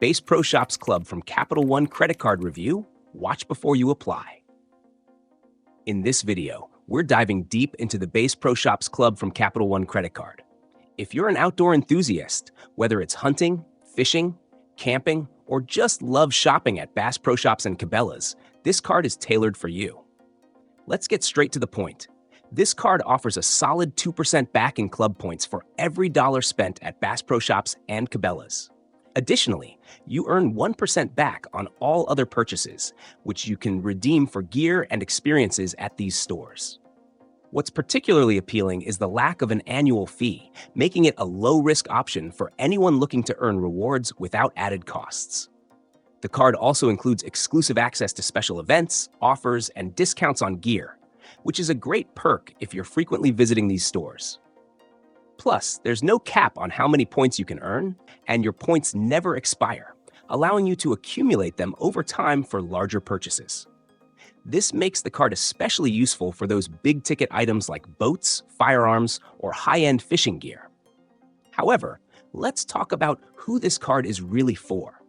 Bass Pro Shops Club from Capital One Credit Card Review. Watch before you apply. In this video, we're diving deep into the Bass Pro Shops Club from Capital One Credit Card. If you're an outdoor enthusiast, whether it's hunting, fishing, camping, or just love shopping at Bass Pro Shops and Cabela's, this card is tailored for you. Let's get straight to the point. This card offers a solid 2% back in club points for every dollar spent at Bass Pro Shops and Cabela's. Additionally, you earn 1% back on all other purchases, which you can redeem for gear and experiences at these stores. What's particularly appealing is the lack of an annual fee, making it a low-risk option for anyone looking to earn rewards without added costs. The card also includes exclusive access to special events, offers, and discounts on gear, which is a great perk if you're frequently visiting these stores. Plus, there's no cap on how many points you can earn, and your points never expire, allowing you to accumulate them over time for larger purchases. This makes the card especially useful for those big-ticket items like boats, firearms, or high-end fishing gear. However, let's talk about who this card is really for.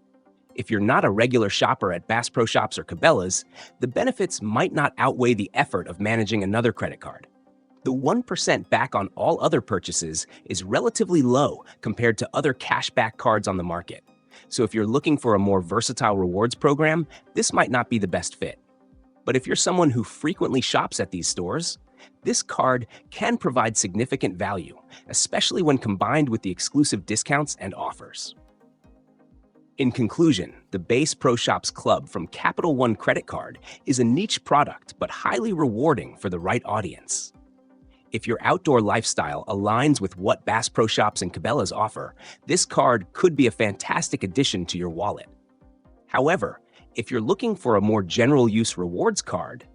If you're not a regular shopper at Bass Pro Shops or Cabela's, the benefits might not outweigh the effort of managing another credit card. The 1% back on all other purchases is relatively low compared to other cashback cards on the market. So if you're looking for a more versatile rewards program, this might not be the best fit. But if you're someone who frequently shops at these stores, this card can provide significant value, especially when combined with the exclusive discounts and offers. In conclusion, the Bass Pro Shops Club from Capital One Credit Card is a niche product but highly rewarding for the right audience. If your outdoor lifestyle aligns with what Bass Pro Shops and Cabela's offer, this card could be a fantastic addition to your wallet. However, if you're looking for a more general use rewards card,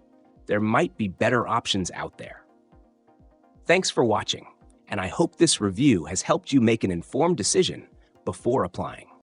there might be better options out there. Thanks for watching, and I hope this review has helped you make an informed decision before applying.